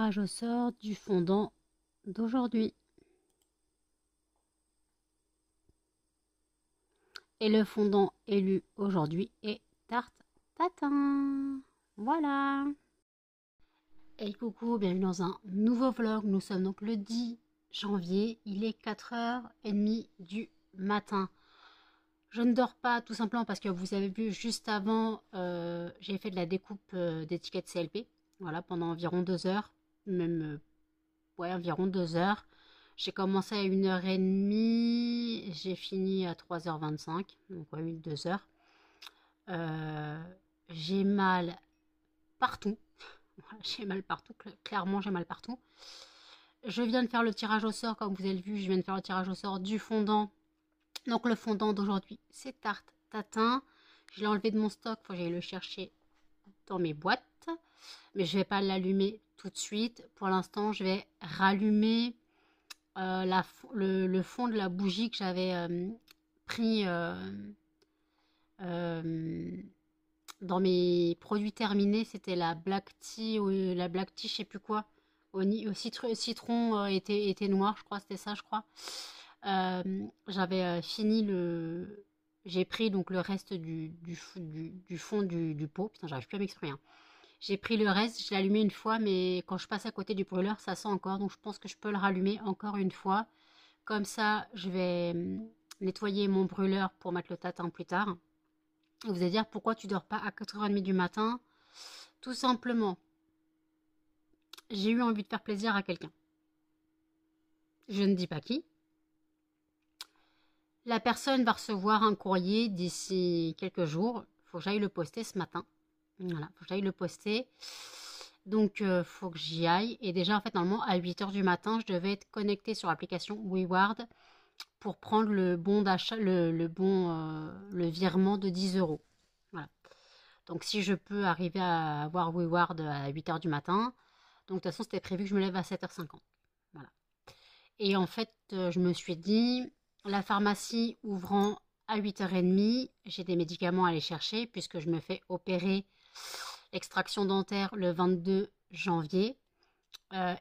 tirage au sort du fondant d'aujourd'hui. Et le fondant élu aujourd'hui est Tarte Tatin. Voilà. Et coucou, bienvenue dans un nouveau vlog. Nous sommes donc le 10 janvier. Il est 4h30 du matin. Je ne dors pas tout simplement parce que vous avez vu juste avant, j'ai fait de la découpe d'étiquettes CLP. Voilà, pendant environ 2 heures. Même, ouais, environ 2 heures. J'ai commencé à 1h30, j'ai fini à 3h25, donc ouais, 2 heures. Euh, j'ai mal partout. J'ai mal partout, clairement j'ai mal partout. Je viens de faire le tirage au sort, comme vous avez vu, je viens de faire le tirage au sort du fondant. Donc le fondant d'aujourd'hui, c'est Tarte Tatin. Je l'ai enlevé de mon stock, faut que j'aille le chercher dans mes boîtes. Mais je ne vais pas l'allumer tout de suite. Pour l'instant, je vais rallumer le fond de la bougie que j'avais pris dans mes produits terminés. C'était la Black Tea ou la Black Tea, je sais plus quoi. Au citron était noir, je crois, c'était ça, je crois. J'avais fini le. J'ai pris donc le reste du fond du pot. Putain, j'arrive plus à m'exprimer. Hein. J'ai pris le reste, je l'ai allumé une fois, mais quand je passe à côté du brûleur, ça sent encore. Donc je pense que je peux le rallumer encore une fois. Comme ça, je vais nettoyer mon brûleur pour mettre le tatin plus tard. Et vous allez dire, pourquoi tu dors pas à 4h30 du matin? Tout simplement, j'ai eu envie de faire plaisir à quelqu'un. Je ne dis pas qui. La personne va recevoir un courrier d'ici quelques jours. Il faut que j'aille le poster ce matin. Voilà, faut que j'aille le poster. Donc, faut que j'y aille. Et déjà, en fait, normalement, à 8h du matin, je devais être connectée sur l'application WeWard pour prendre le bon d'achat, le virement de 10 euros. Voilà. Donc, si je peux arriver à avoir WeWard à 8h du matin, donc de toute façon, c'était prévu que je me lève à 7h50. Voilà. Et en fait, je me suis dit, la pharmacie ouvrant à 8h30, j'ai des médicaments à aller chercher puisque je me fais opérer l'extraction dentaire le 22 janvier.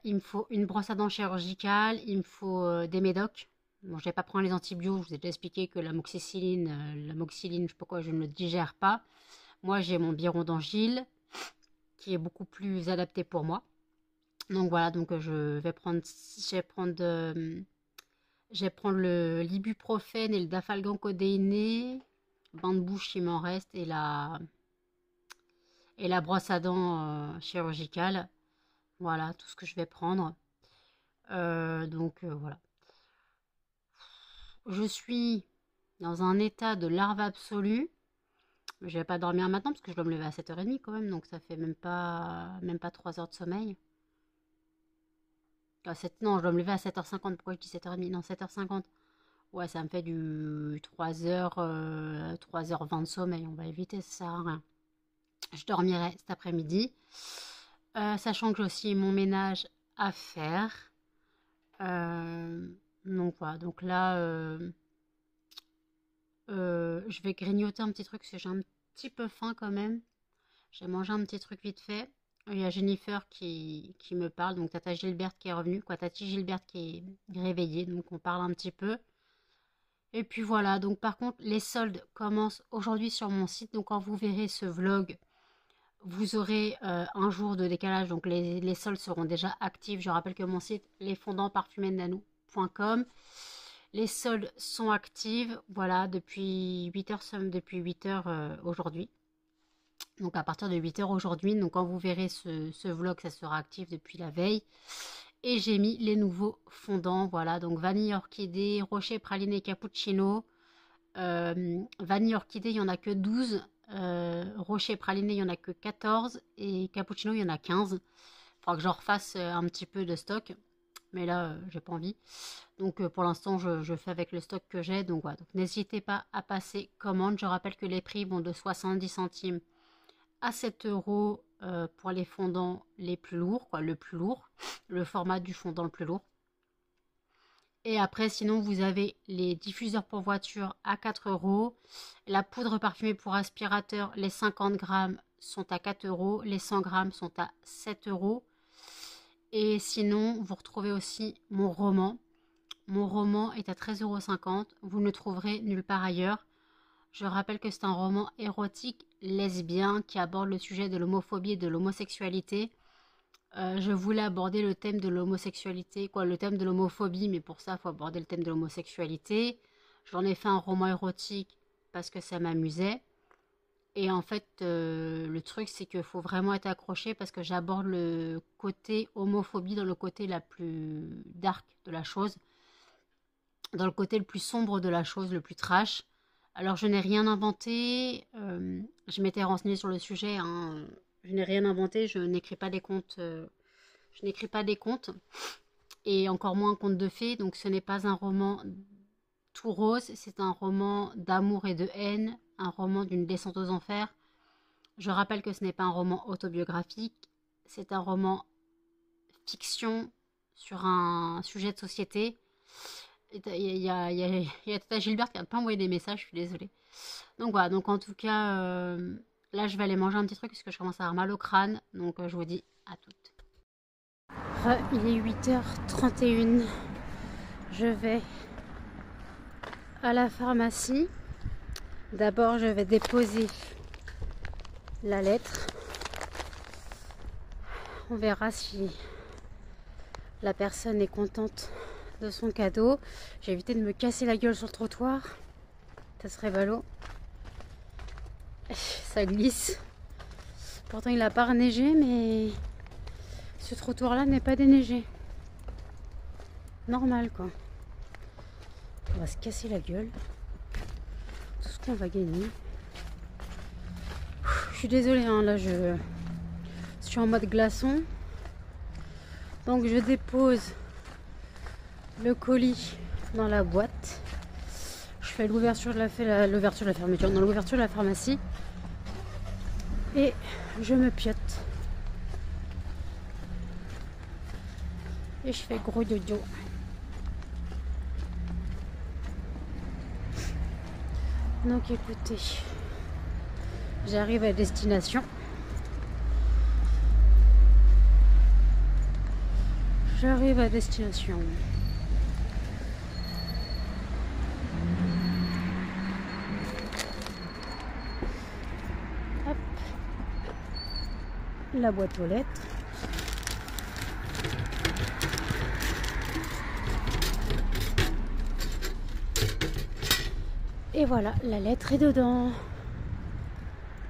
Il me faut une brosse à dents chirurgicale, il me faut des médocs. Bon, je vais pas prendre les antibiotiques, je vous ai déjà expliqué que l'amoxicilline, je sais pas quoi, je ne le digère pas. Moi, j'ai mon biron d'angile qui est beaucoup plus adapté pour moi. Donc voilà, donc je vais prendre le l'ibuprofène et le dafalgan codéiné, bain de bouche il m'en reste et la brosse à dents chirurgicale. Voilà, tout ce que je vais prendre. Voilà. Je suis dans un état de larve absolue. Je vais pas dormir maintenant parce que je dois me lever à 7h30 quand même, donc ça fait même pas 3 heures de sommeil. Non, je dois me lever à 7h50. Pourquoi je dis 7h30? Non, 7h50. Ouais, ça me fait du 3h20 de sommeil. On va éviter, ça sert à rien. Je dormirai cet après-midi. Sachant que j'ai aussi mon ménage à faire. Donc voilà, donc là, je vais grignoter un petit truc parce que j'ai un petit peu faim quand même. J'ai mangé un petit truc vite fait. Il y a Jennifer qui me parle, donc Tata Gilberte qui est revenue, quoi, Tati Gilberte qui est réveillée, donc on parle un petit peu. Et puis voilà, donc par contre, les soldes commencent aujourd'hui sur mon site, donc quand vous verrez ce vlog, vous aurez un jour de décalage, donc les soldes seront déjà actifs. Je rappelle que mon site, lesfondantparfumésnanou.com, les soldes sont actives, voilà, depuis 8h aujourd'hui. Donc à partir de 8h aujourd'hui, donc quand vous verrez ce vlog, ça sera actif depuis la veille. Et j'ai mis les nouveaux fondants, voilà, donc vanille orchidée, rocher praliné cappuccino. Vanille orchidée, il n'y en a que 12. Rocher praliné, il n'y en a que 14. Et cappuccino, il y en a 15. Il faudra que j'en refasse un petit peu de stock. Mais là, j'ai pas envie. Donc pour l'instant, je fais avec le stock que j'ai. Donc voilà, donc, n'hésitez pas à passer commande. Je rappelle que les prix vont de 70 centimes à 7 euros pour les fondants les plus lourds, quoi, le plus lourd, le format du fondant le plus lourd. Et après, sinon, vous avez les diffuseurs pour voiture à 4 euros. La poudre parfumée pour aspirateur, les 50 grammes sont à 4 euros. Les 100 grammes sont à 7 euros. Et sinon, vous retrouvez aussi mon roman. Mon roman est à 13,50 €. Vous ne le trouverez nulle part ailleurs. Je rappelle que c'est un roman érotique lesbien qui aborde le sujet de l'homophobie et de l'homosexualité. Je voulais aborder le thème de l'homosexualité, quoi, le thème de l'homophobie, mais pour ça, il faut aborder le thème de l'homosexualité. J'en ai fait un roman érotique parce que ça m'amusait. Et en fait, le truc, c'est qu'il faut vraiment être accroché parce que j'aborde le côté homophobie dans le côté la plus dark de la chose, dans le côté le plus sombre de la chose, le plus trash. Alors, je n'ai rien inventé. Je m'étais renseignée sur le sujet, hein. Je n'ai rien inventé. Je n'écris pas des contes. Je n'écris pas des contes. Et encore moins un conte de fées. Donc, ce n'est pas un roman tout rose. C'est un roman d'amour et de haine. Un roman d'une descente aux enfers. Je rappelle que ce n'est pas un roman autobiographique. C'est un roman fiction sur un sujet de société. Il y a Tata Gilberte qui n'a pas envoyé des messages, je suis désolée. Donc voilà, donc en tout cas, là je vais aller manger un petit truc parce que je commence à avoir mal au crâne. Donc je vous dis à toutes. Il est 8h31. Je vais à la pharmacie. D'abord, je vais déposer la lettre. On verra si la personne est contente de son cadeau. J'ai évité de me casser la gueule sur le trottoir. Ça serait ballot. Ça glisse. Pourtant, il n'a pas neigé, mais ce trottoir-là n'est pas déneigé. Normal, quoi. On va se casser la gueule. Tout ce qu'on va gagner. Je suis désolée, hein, là, je suis en mode glaçon. Donc, je dépose le colis dans la boîte. Je fais l'ouverture de la fermeture, dans l'ouverture de la pharmacie. Et je me piote. Et je fais gros dodo. Donc écoutez, j'arrive à destination. J'arrive à destination. Hop. La boîte aux lettres. Et voilà, la lettre est dedans.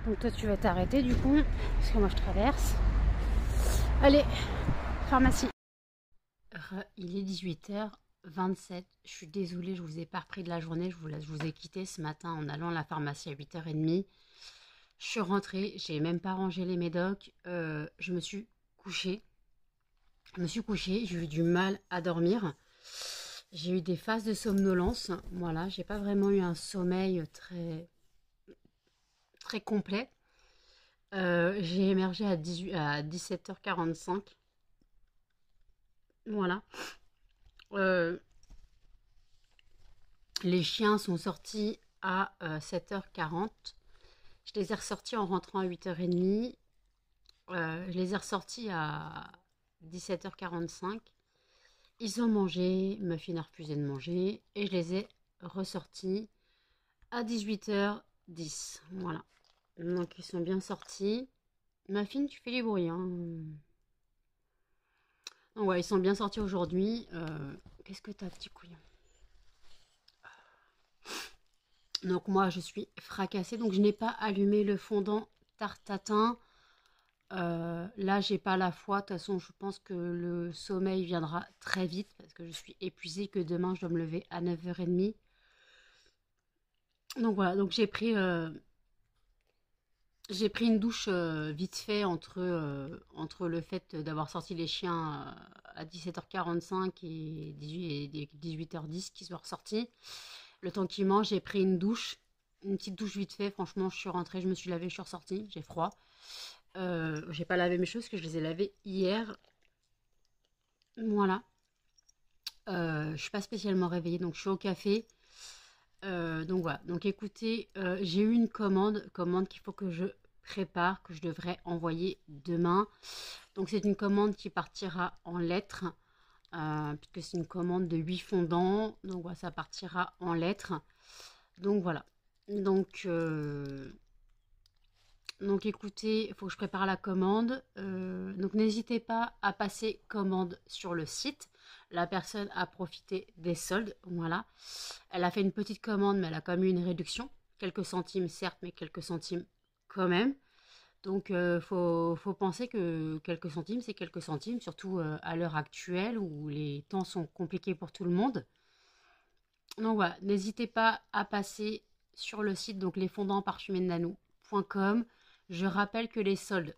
Donc toi tu vas t'arrêter du coup, parce que moi je traverse. Allez, pharmacie. Il est 18h27. Je suis désolée, je vous ai pas repris de la journée. Je vous ai quitté ce matin en allant à la pharmacie à 8h30. Je suis rentrée, j'ai même pas rangé les médocs. Je me suis couchée. J'ai eu du mal à dormir. J'ai eu des phases de somnolence. Voilà, j'ai pas vraiment eu un sommeil très, très complet. J'ai émergé à 17h45. Voilà. Les chiens sont sortis à 7h40. Je les ai ressortis en rentrant à 8h30. Je les ai ressortis à 17h45. Ils ont mangé, Muffin a refusé de manger et je les ai ressortis à 18h10. Voilà. Donc ils sont bien sortis. Muffin, tu fais du bruit, hein. Donc ouais, ils sont bien sortis aujourd'hui. Qu'est-ce que t'as, petit couillon? Donc moi, je suis fracassée. Donc je n'ai pas allumé le fondant tarte tatin. Là, j'ai pas la foi. De toute façon, je pense que le sommeil viendra très vite parce que je suis épuisée, que demain, je dois me lever à 9h30. Donc voilà, donc j'ai pris une douche vite fait entre le fait d'avoir sorti les chiens à 17h45 et 18h10 qui sont ressortis. Le temps qu'ils mangent, j'ai pris une douche, une petite douche vite fait. Franchement, je suis rentrée, je me suis lavée, je suis ressortie, j'ai froid. J'ai pas lavé mes choses parce que je les ai lavées hier. Voilà. Je suis pas spécialement réveillée, donc je suis au café. Donc voilà. Donc écoutez, j'ai eu une commande qu'il faut que je prépare, que je devrais envoyer demain. Donc c'est une commande qui partira en lettres, puisque c'est une commande de 8 fondants. Donc voilà, ça partira en lettres. Donc voilà. Donc écoutez, il faut que je prépare la commande. Donc n'hésitez pas à passer commande sur le site. La personne a profité des soldes. Voilà. Elle a fait une petite commande, mais elle a quand même eu une réduction. Quelques centimes, certes, mais quelques centimes quand même. Donc faut penser que quelques centimes, c'est quelques centimes, surtout à l'heure actuelle où les temps sont compliqués pour tout le monde. Donc voilà, n'hésitez pas à passer sur le site, donc lesfondantparfumésdenanou.com. Je rappelle que les soldes,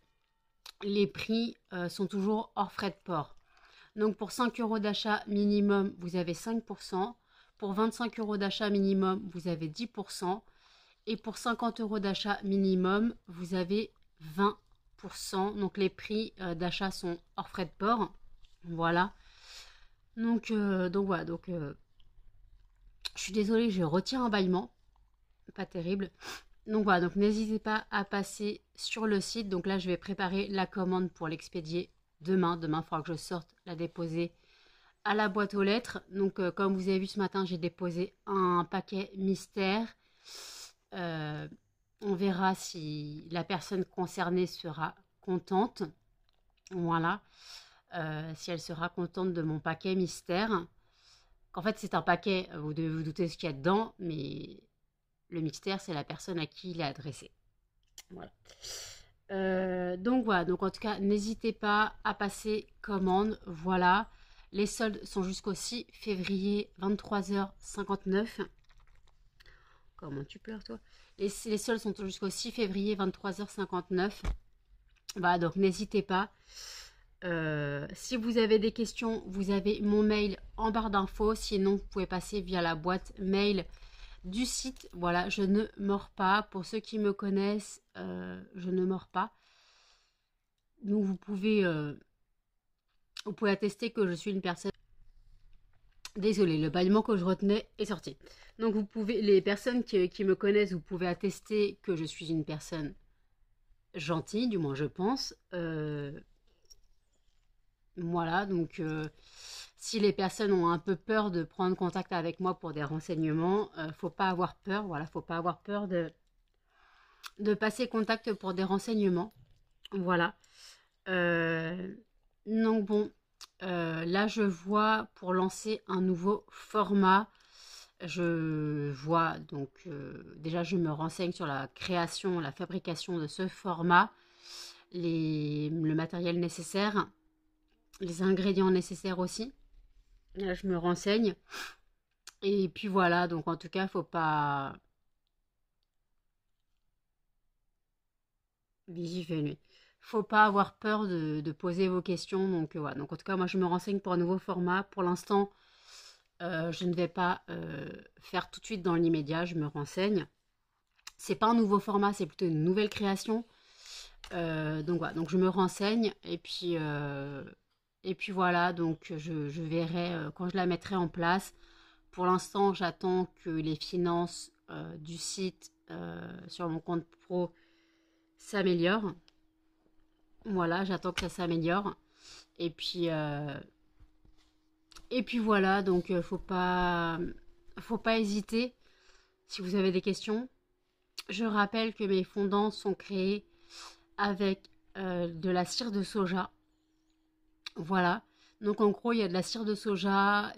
les prix sont toujours hors frais de port. Donc pour 5 euros d'achat minimum, vous avez 5%. Pour 25 euros d'achat minimum, vous avez 10%. Et pour 50 euros d'achat minimum, vous avez 20%. Donc les prix d'achat sont hors frais de port. Voilà. Donc voilà. Je suis désolée, je retire un bâillement. Pas terrible. Donc voilà, donc n'hésitez pas à passer sur le site. Donc là, je vais préparer la commande pour l'expédier demain. Demain, il faudra que je sorte la déposer à la boîte aux lettres. Donc comme vous avez vu ce matin, j'ai déposé un paquet mystère. On verra si la personne concernée sera contente. Voilà. Si elle sera contente de mon paquet mystère. En fait, c'est un paquet, vous devez vous douter de ce qu'il y a dedans, mais le mystère, c'est la personne à qui il est adressé. Voilà. Donc voilà, donc en tout cas, n'hésitez pas à passer commande. Voilà. Les soldes sont jusqu'au 6 février, 23h59. Comment tu pleures, toi? Les soldes sont jusqu'au 6 février, 23h59. Voilà, donc n'hésitez pas. Si vous avez des questions, vous avez mon mail en barre d'infos. Sinon, vous pouvez passer via la boîte mail du site. Voilà, je ne mords pas. Pour ceux qui me connaissent, je ne mords pas. Donc, vous pouvez attester que je suis une personne... Désolée, le bâillement que je retenais est sorti. Donc, les personnes qui me connaissent, vous pouvez attester que je suis une personne gentille, du moins je pense. Voilà, donc si les personnes ont un peu peur de prendre contact avec moi pour des renseignements, faut pas avoir peur, voilà, faut pas avoir peur de passer contact pour des renseignements. Voilà. Donc bon, là je vois pour lancer un nouveau format. Je vois donc déjà je me renseigne sur la création, la fabrication de ce format, le matériel nécessaire, les ingrédients nécessaires aussi. Là, je me renseigne. Et puis voilà, donc en tout cas, faut pas... Faut pas avoir peur de poser vos questions. Donc voilà, donc en tout cas, moi je me renseigne pour un nouveau format. Pour l'instant, je ne vais pas faire tout de suite dans l'immédiat, je me renseigne. C'est pas un nouveau format, c'est plutôt une nouvelle création. Donc voilà, donc je me renseigne et puis voilà, donc je verrai quand je la mettrai en place. Pour l'instant, j'attends que les finances du site sur mon compte pro s'améliorent. Voilà, j'attends que ça s'améliore. Et puis voilà, donc faut pas hésiter si vous avez des questions. Je rappelle que mes fondants sont créés avec de la cire de soja. Voilà. Donc en gros, il y a de la cire de soja,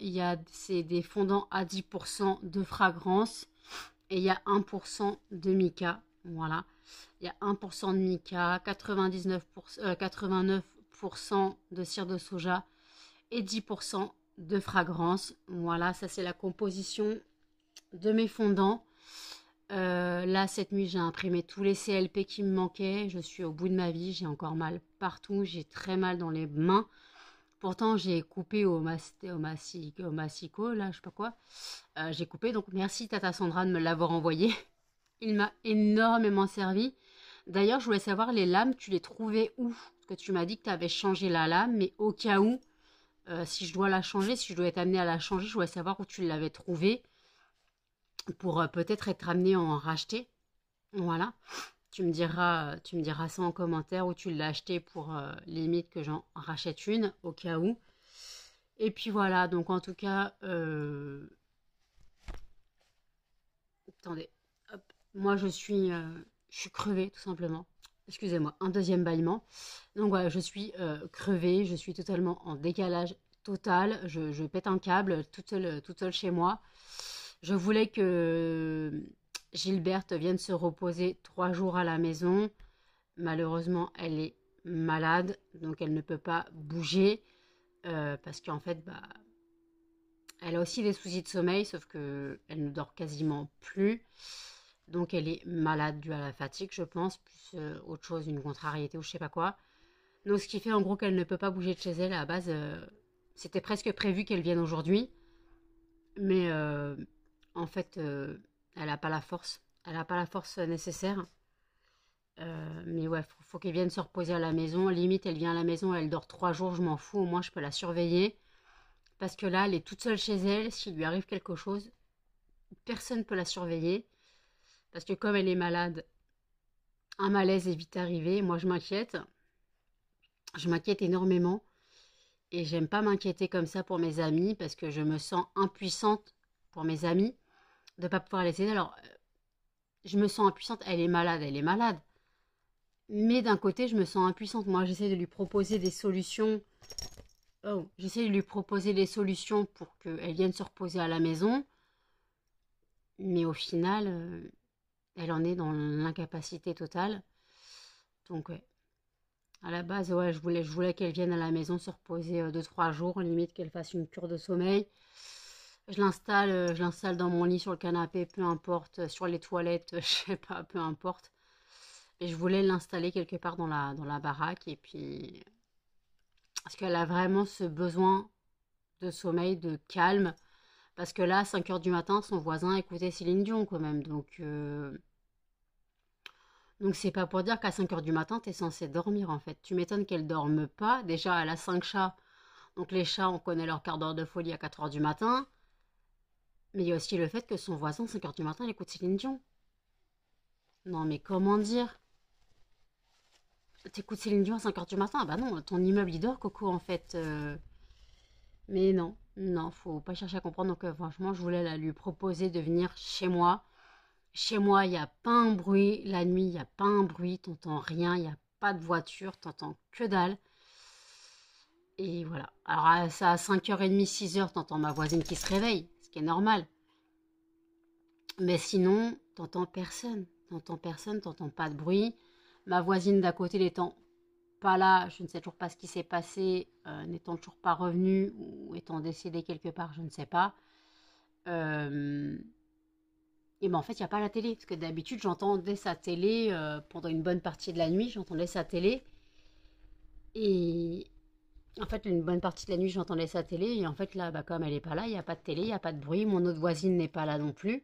c'est des fondants à 10% de fragrance et il y a 1% de mica. Voilà. Il y a 1% de mica, 89% de cire de soja et 10% de fragrance. Voilà, ça c'est la composition de mes fondants. Là, cette nuit, j'ai imprimé tous les CLP qui me manquaient. Je suis au bout de ma vie. J'ai encore mal partout. J'ai très mal dans les mains. Pourtant, j'ai coupé au massico, là, je sais pas quoi. J'ai coupé. Donc, merci Tata Sandra de me l'avoir envoyé. Il m'a énormément servi. D'ailleurs, je voulais savoir, les lames, tu les trouvais où? Parce que tu m'as dit que tu avais changé la lame. Mais au cas où, si je dois la changer, si je dois être amenée à la changer, je voulais savoir où tu l'avais trouvée. Pour peut-être être amené à en racheter. Voilà. Tu me diras ça en commentaire où tu l'as acheté pour limite que j'en rachète une au cas où. Et puis voilà, donc en tout cas, attendez, hop, moi je suis crevée tout simplement. Excusez-moi, un deuxième bâillement. Donc voilà, je suis crevée, je suis totalement en décalage total. Je pète un câble toute seule chez moi. Je voulais que Gilberte vienne se reposer 3 jours à la maison. Malheureusement, elle est malade, donc elle ne peut pas bouger parce qu'en fait, bah, elle a aussi des soucis de sommeil, sauf que elle ne dort quasiment plus. Donc elle est malade due à la fatigue, je pense, plus autre chose, une contrariété ou je sais pas quoi. Donc ce qui fait en gros qu'elle ne peut pas bouger de chez elle. À la base, c'était presque prévu qu'elle vienne aujourd'hui, mais en fait, elle n'a pas la force. Elle n'a pas la force nécessaire. Mais ouais, faut qu'elle vienne se reposer à la maison. Limite, elle vient à la maison, elle dort 3 jours, je m'en fous. Au moins, je peux la surveiller. Parce que là, elle est toute seule chez elle. S'il lui arrive quelque chose, personne ne peut la surveiller. Parce que comme elle est malade, un malaise est vite arrivé. Moi, je m'inquiète. Je m'inquiète énormément. Et j'aime pas m'inquiéter comme ça pour mes amis. Parce que je me sens impuissante pour mes amis de ne pas pouvoir les aider. Alors, je me sens impuissante. Elle est malade, elle est malade. Mais d'un côté, je me sens impuissante. Moi, j'essaie de lui proposer des solutions. Oh, j'essaie de lui proposer des solutions pour qu'elle vienne se reposer à la maison. Mais au final, elle en est dans l'incapacité totale. Donc, ouais. À la base, ouais, je voulais qu'elle vienne à la maison se reposer 2, 3 jours, limite qu'elle fasse une cure de sommeil. Je l'installe dans mon lit, sur le canapé, peu importe, sur les toilettes, je sais pas, peu importe. Et je voulais l'installer quelque part dans la baraque. Et puis, parce qu'elle a vraiment ce besoin de sommeil, de calme. Parce que là, à 5 heures du matin, son voisin écoutait Céline Dion quand même. Donc c'est pas pour dire qu'à 5 heures du matin, t'es censé dormir en fait. Tu m'étonnes qu'elle dorme pas. Déjà, elle a 5 chats. Donc les chats, on connaît leur quart d'heure de folie à 4 heures du matin. Mais il y a aussi le fait que son voisin, à 5 heures du matin, il écoute Céline Dion. Non mais comment dire? T'écoutes Céline Dion à 5 heures du matin? Ah bah non, ton immeuble il dort, Coco, en fait. Mais non, non, faut pas chercher à comprendre. Donc franchement, je voulais lui proposer de venir chez moi. Chez moi, il n'y a pas un bruit. La nuit, il n'y a pas un bruit. T'entends rien, il n'y a pas de voiture. T'entends que dalle. Et voilà. Alors ça à 5h30, 6h, t'entends ma voisine qui se réveille. Ce qui est normal. Mais sinon, t'entends personne. T'entends personne, t'entends pas de bruit. Ma voisine d'à côté n'étant pas là, je ne sais toujours pas ce qui s'est passé, n'étant toujours pas revenue ou étant décédée quelque part, je ne sais pas. Euh, et ben en fait, il n'y a pas la télé. Parce que d'habitude, j'entendais sa télé pendant une bonne partie de la nuit, j'entendais sa télé. Et en fait, une bonne partie de la nuit, j'entendais sa télé. Et en fait, là, bah, comme elle n'est pas là, il n'y a pas de télé, il n'y a pas de bruit. Mon autre voisine n'est pas là non plus.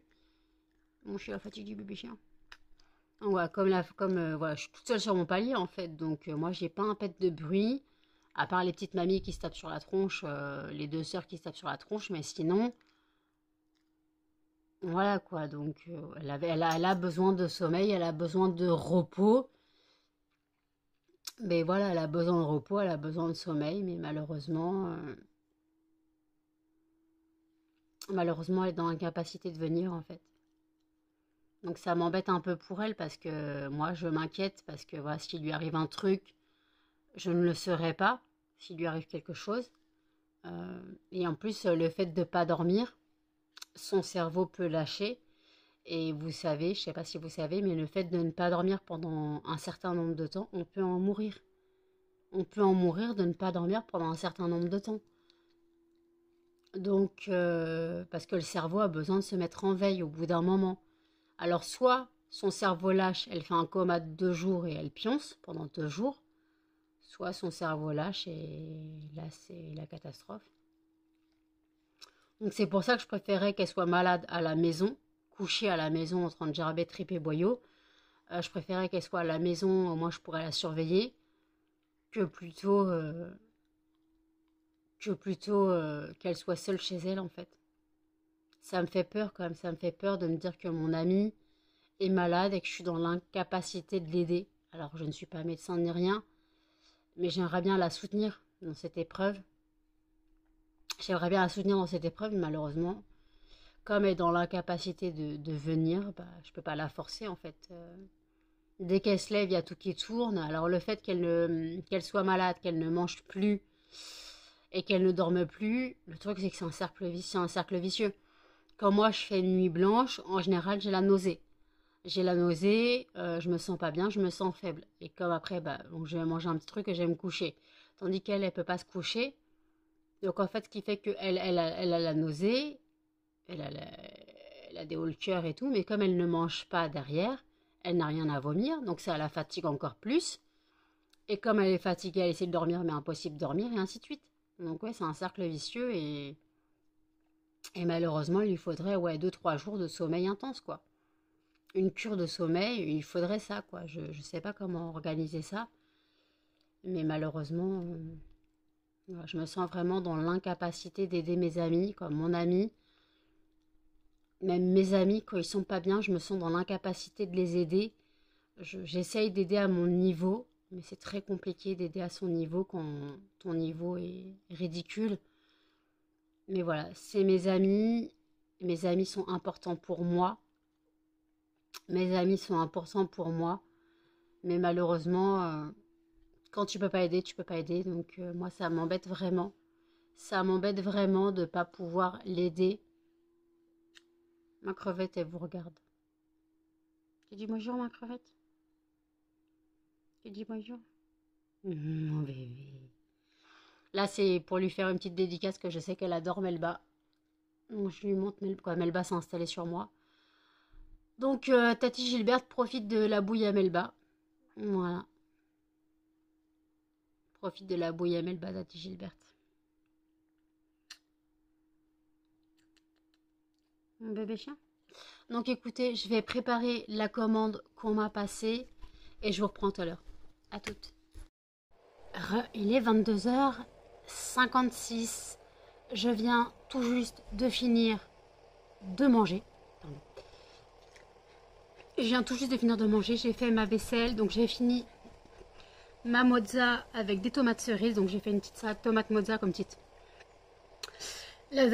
Mon chien fatigué, bébé chien. Ouais, voilà, je suis toute seule sur mon palier en fait, donc moi j'ai pas un pet de bruit, à part les petites mamies qui se tapent sur la tronche, les deux sœurs qui se tapent sur la tronche, mais sinon, voilà quoi, donc elle a besoin de sommeil, elle a besoin de repos, mais voilà, elle a besoin de repos, elle a besoin de sommeil, mais malheureusement elle est dans l'incapacité de venir en fait. Donc ça m'embête un peu pour elle parce que moi je m'inquiète parce que voilà, s'il lui arrive un truc, je ne le serai pas s'il lui arrive quelque chose. Et en plus, le fait de ne pas dormir, son cerveau peut lâcher. Et vous savez, je ne sais pas si vous savez, mais le fait de ne pas dormir pendant un certain nombre de temps, on peut en mourir. On peut en mourir de ne pas dormir pendant un certain nombre de temps. Donc, parce que le cerveau a besoin de se mettre en veille au bout d'un moment. Alors, soit son cerveau lâche, elle fait un coma de 2 jours et elle pionce pendant 2 jours, soit son cerveau lâche et là, c'est la catastrophe. Donc c'est pour ça que je préférais qu'elle soit malade à la maison, couchée à la maison en train de gerber, triper, boyau. Je préférais qu'elle soit à la maison, au moins je pourrais la surveiller, que plutôt, qu'elle soit seule chez elle en fait. Ça me fait peur quand même, ça me fait peur de me dire que mon amie, est malade et que je suis dans l'incapacité de l'aider. Alors je ne suis pas médecin ni rien, mais j'aimerais bien la soutenir dans cette épreuve. J'aimerais bien la soutenir dans cette épreuve, mais malheureusement, comme elle est dans l'incapacité de venir, bah, je peux pas la forcer en fait. Dès qu'elle se lève, il y a tout qui tourne. Alors le fait qu'elle soit malade, qu'elle ne mange plus et qu'elle ne dorme plus, le truc c'est que c'est un cercle vicieux. Quand moi je fais une nuit blanche, en général j'ai la nausée. J'ai la nausée, je me sens pas bien, je me sens faible. Et comme après, bah, donc je vais manger un petit truc et je vais me coucher. Tandis qu'elle, elle peut pas se coucher. Donc en fait, ce qui fait qu'elle elle a la nausée, elle a, elle a des hauts le cœur et tout, mais comme elle ne mange pas derrière, elle n'a rien à vomir, donc ça la fatigue encore plus. Et comme elle est fatiguée, elle essaie de dormir, mais impossible de dormir, et ainsi de suite. Donc ouais, c'est un cercle vicieux, et malheureusement, il lui faudrait ouais, 2-3 jours de sommeil intense, quoi. Une cure de sommeil, il faudrait ça, quoi. Je ne sais pas comment organiser ça, mais malheureusement, voilà, je me sens vraiment dans l'incapacité d'aider mes amis, comme mon ami. Même mes amis, quand ils sont pas bien, je me sens dans l'incapacité de les aider. J'essaye d'aider à mon niveau, mais c'est très compliqué d'aider à son niveau quand ton niveau est ridicule. Mais voilà, c'est mes amis. Mes amis sont importants pour moi. Mes amis sont importants pour moi. Mais malheureusement, quand tu peux pas aider, tu peux pas aider. Donc moi, ça m'embête vraiment. Ça m'embête vraiment de ne pas pouvoir l'aider. Ma crevette, elle vous regarde. Tu dis bonjour, ma crevette. Tu dis bonjour. Mon bébé. Là, c'est pour lui faire une petite dédicace que je sais qu'elle adore Melba. Donc, je lui montre quoi. Melba s'est installée sur moi. Donc, Tati Gilberte profite de la bouille à Melba. Voilà. Profite de la bouille à Melba, Tati Gilberte. Mon bébé chien. Donc, écoutez, je vais préparer la commande qu'on m'a passée et je vous reprends tout à l'heure. À toutes. Il est 22h56. Je viens tout juste de finir de manger. Je viens tout juste de finir de manger. J'ai fait ma vaisselle. Donc j'ai fini ma mozza avec des tomates cerises. Donc j'ai fait une petite salade tomate mozza comme petite. La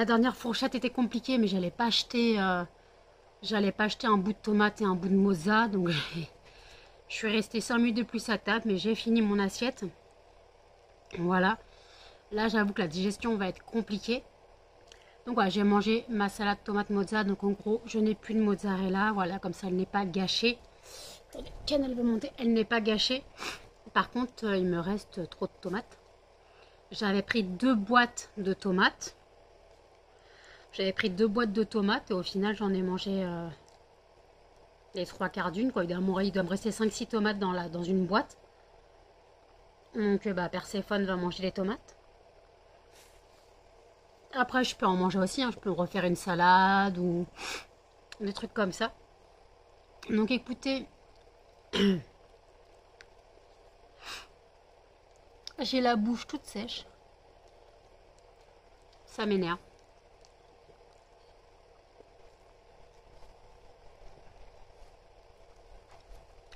dernière fourchette était compliquée, mais j'allais pas acheter un bout de tomate et un bout de mozza. Donc je suis restée 5 minutes de plus à table, mais j'ai fini mon assiette. Voilà. Là, j'avoue que la digestion va être compliquée. Donc voilà, j'ai mangé ma salade tomate mozza. Donc en gros, je n'ai plus de mozzarella. Voilà, comme ça, elle n'est pas gâchée. Ken, elle veut monter. Elle n'est pas gâchée. Par contre, il me reste trop de tomates. J'avais pris 2 boîtes de tomates. Et au final, j'en ai mangé les 3/4 d'une. Évidemment, il doit me rester 5-6 tomates dans une boîte. Donc, Perséphone va manger les tomates. Après, je peux en manger aussi. Je peux refaire une salade ou des trucs comme ça. Donc, écoutez, j'ai la bouche toute sèche. Ça m'énerve.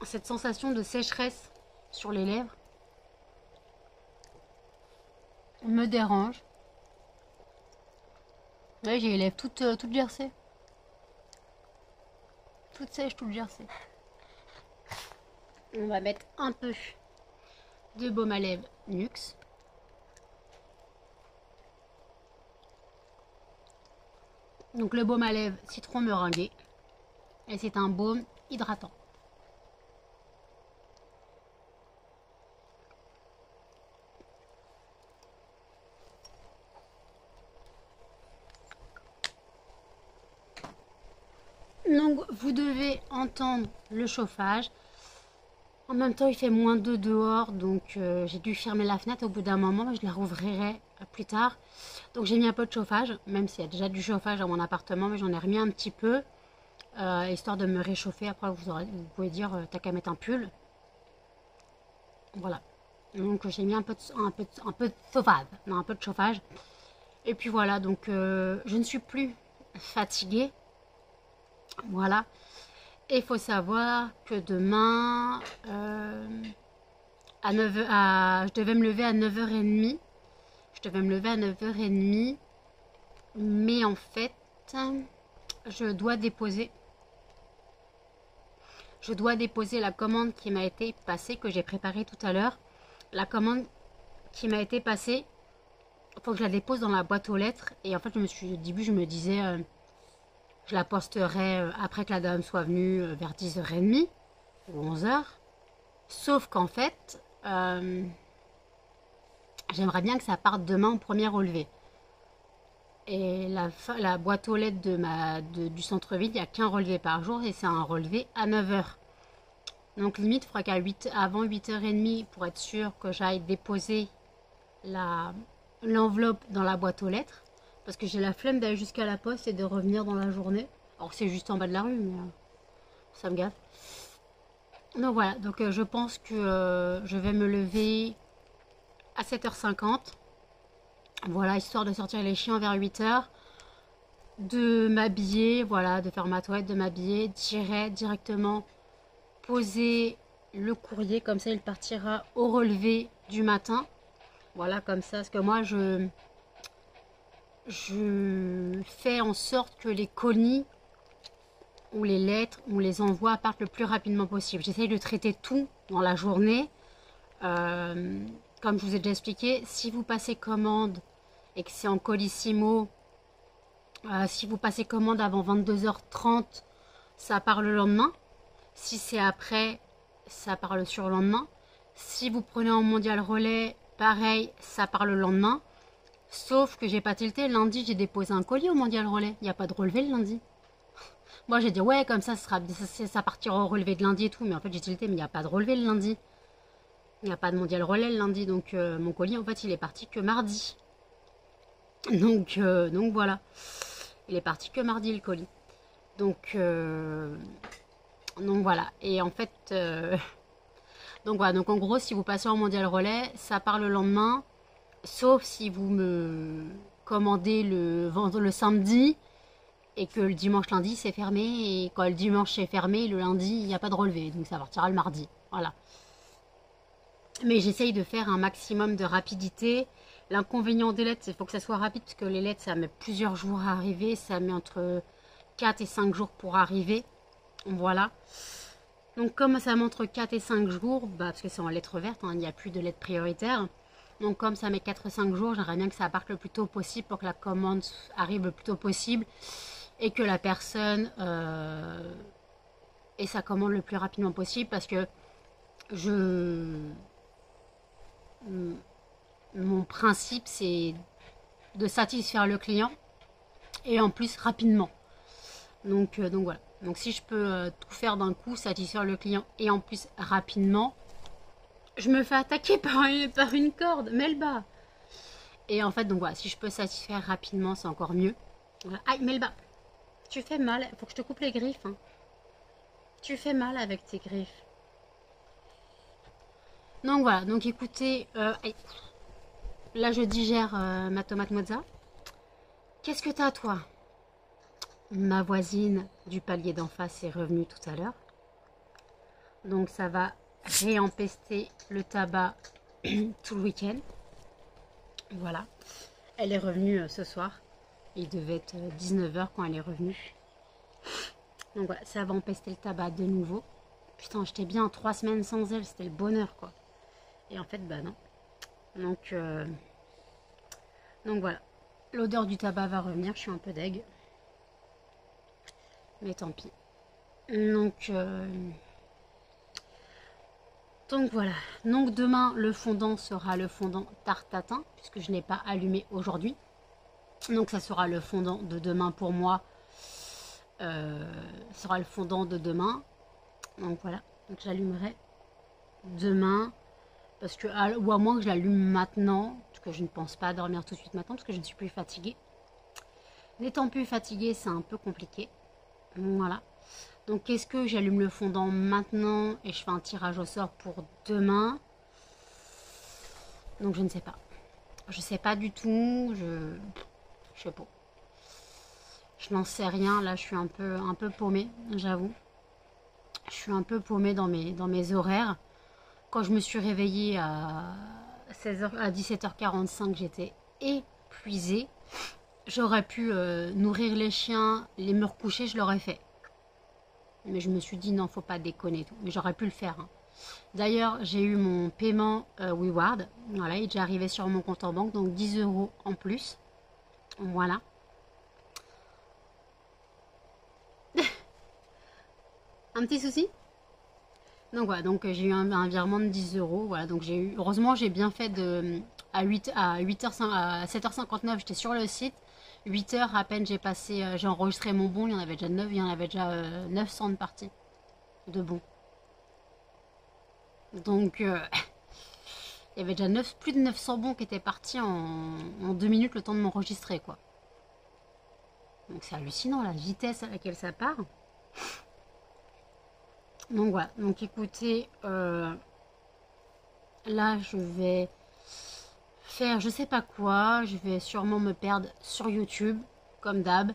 Cette sensation de sécheresse sur les lèvres me dérange. Ouais, j'ai les lèvres toutes gercées. Toutes sèches, toutes gercées. On va mettre un peu de baume à lèvres Nuxe. Donc le baume à lèvres citron meringué. Et c'est un baume hydratant. Donc vous devez entendre le chauffage. En même temps, il fait -2 dehors, donc j'ai dû fermer la fenêtre au bout d'un moment, mais je la rouvrirai plus tard. Donc j'ai mis un peu de chauffage, même s'il y a déjà du chauffage dans mon appartement, mais j'en ai remis un petit peu, histoire de me réchauffer. Après, vous pouvez dire, t'as qu'à mettre un pull. Voilà. Donc j'ai mis un peu de chauffage, non, un peu de chauffage. Et puis voilà, donc je ne suis plus fatiguée. Voilà. Et il faut savoir que demain, je devais me lever à 9h30. Je devais me lever à 9h30. Mais en fait, je dois déposer. Je dois déposer la commande qui m'a été passée, que j'ai préparée tout à l'heure. La commande qui m'a été passée, il faut que je la dépose dans la boîte aux lettres. Et en fait, au début, je me disais, je la posterai après que la dame soit venue vers 10h30 ou 11h. Sauf qu'en fait, j'aimerais bien que ça parte demain au premier relevé. Et la boîte aux lettres du centre-ville, il n'y a qu'un relevé par jour et c'est un relevé à 9h. Donc limite, il faudra avant 8h30 pour être sûr que j'aille déposer l'enveloppe dans la boîte aux lettres. Parce que j'ai la flemme d'aller jusqu'à la poste et de revenir dans la journée. Alors c'est juste en bas de la rue, mais ça me gaffe. Donc voilà, donc je pense que je vais me lever à 7h50. Voilà, histoire de sortir les chiens vers 8h. De m'habiller, voilà, de faire ma toilette, de m'habiller. J'irai directement poser le courrier, comme ça il partira au relevé du matin. Voilà, comme ça, parce que moi je fais en sorte que les colis ou les lettres ou les envois partent le plus rapidement possible. J'essaye de traiter tout dans la journée. Comme je vous ai déjà expliqué, si vous passez commande et que c'est en colissimo, si vous passez commande avant 22h30, ça part le lendemain. Si c'est après, ça part le surlendemain. Si vous prenez en mondial relais, pareil, ça part le lendemain. Sauf que j'ai pas tilté. Lundi, j'ai déposé un colis au mondial relais. Il n'y a pas de relevé le lundi. Moi, j'ai dit, ouais, comme ça partira au relevé de lundi et tout. Mais en fait, j'ai tilté, mais il n'y a pas de relevé le lundi. Il n'y a pas de mondial relais le lundi. Donc, mon colis, en fait, il est parti que mardi. Donc voilà. Il est parti que mardi, le colis. Donc voilà. Et en fait, donc voilà. Donc en gros, si vous passez en mondial relais, ça part le lendemain. Sauf si vous me commandez le samedi et que le dimanche, lundi, c'est fermé. Et quand le dimanche c'est fermé, le lundi, il n'y a pas de relevé. Donc ça partira le mardi. Voilà. Mais j'essaye de faire un maximum de rapidité. L'inconvénient des lettres, c'est qu'il faut que ça soit rapide, parce que les lettres, ça met plusieurs jours à arriver. Ça met entre 4 et 5 jours pour arriver. Voilà. Donc comme ça met entre 4 et 5 jours, parce que c'est en lettres vertes, il n'y a plus de lettres prioritaires. Donc comme ça met 4 et 5 jours, j'aimerais bien que ça parte le plus tôt possible pour que la commande arrive le plus tôt possible. Et que la personne ait sa commande le plus rapidement possible, parce que mon principe, c'est de satisfaire le client et en plus rapidement. Donc voilà. Donc si je peux tout faire d'un coup, satisfaire le client et en plus rapidement, je me fais attaquer par une corde, Melba. Et en fait, donc voilà, si je peux satisfaire rapidement, c'est encore mieux. Aïe, Melba, tu fais mal. Faut que je te coupe les griffes. Hein. Tu fais mal avec tes griffes. Donc voilà, donc écoutez, là je digère ma tomate mozza. Qu'est-ce que t'as toi? Ma voisine du palier d'en face est revenue tout à l'heure. Donc ça va réempester le tabac tout le week-end. Voilà. Elle est revenue ce soir. Il devait être 19h quand elle est revenue. Donc voilà, ça va empester le tabac de nouveau. Putain, j'étais bien 3 semaines sans elle, c'était le bonheur quoi. Et en fait, bah non. Donc voilà. L'odeur du tabac va revenir, je suis un peu deg. Mais tant pis. Donc voilà. Donc demain, le fondant sera le fondant tarte tatin, puisque je n'ai pas allumé aujourd'hui. Donc ça sera le fondant de demain pour moi. Sera le fondant de demain. Donc voilà. Donc j'allumerai demain. Parce que, ou à moins que je l'allume maintenant, parce que je ne pense pas dormir tout de suite maintenant, parce que je ne suis plus fatiguée. N'étant plus fatiguée, c'est un peu compliqué. Voilà. Donc, est-ce que j'allume le fondant maintenant et je fais un tirage au sort pour demain? Donc, je ne sais pas. Je sais pas du tout. Je sais pas. Je n'en sais rien. Là, je suis un peu paumée, j'avoue. Je suis un peu paumée dans mes horaires. Quand je me suis réveillée à 16h, à 17h45, j'étais épuisée. J'aurais pu nourrir les chiens, les me recoucher, je l'aurais fait. Mais je me suis dit non, faut pas déconner tout. Mais j'aurais pu le faire, hein. D'ailleurs, j'ai eu mon paiement Reward. Voilà, il est déjà arrivé sur mon compte en banque, donc 10 € en plus. Voilà. Un petit souci? Donc voilà, donc j'ai eu un virement de 10 €. Voilà, donc j'ai eu. Heureusement, j'ai bien fait de à 8h, à 7h59, j'étais sur le site. 8h à peine j'ai passé, j'ai enregistré mon bon, il y en avait déjà 9, il y en avait déjà 900 de parties de bons. Donc il y avait déjà plus de 900 bons qui étaient partis en 2 minutes le temps de m'enregistrer, quoi. Donc c'est hallucinant la vitesse à laquelle ça part. Donc voilà, donc écoutez, là je vais faire je sais pas quoi, je vais sûrement me perdre sur YouTube, comme d'hab,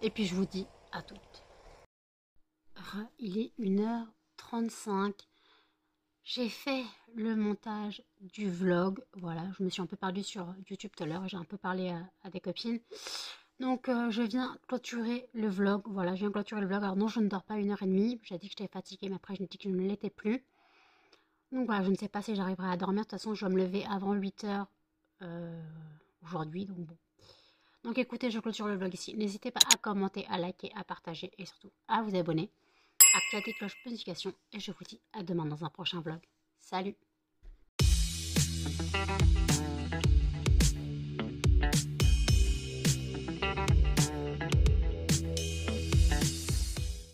et puis je vous dis à toutes. Il est 1h35, j'ai fait le montage du vlog, voilà, je me suis un peu perdue sur YouTube tout à l'heure, j'ai un peu parlé à des copines. Donc je viens clôturer le vlog, voilà, je viens clôturer le vlog. Alors non, je ne dors pas 1h30, j'ai dit que j'étais fatiguée, mais après je me dis que je ne l'étais plus. Donc voilà, je ne sais pas si j'arriverai à dormir, de toute façon je dois me lever avant 8h aujourd'hui, donc bon. Donc écoutez, je clôture le vlog ici. N'hésitez pas à commenter, à liker, à partager et surtout à vous abonner, à activer la cloche de notification et je vous dis à demain dans un prochain vlog. Salut!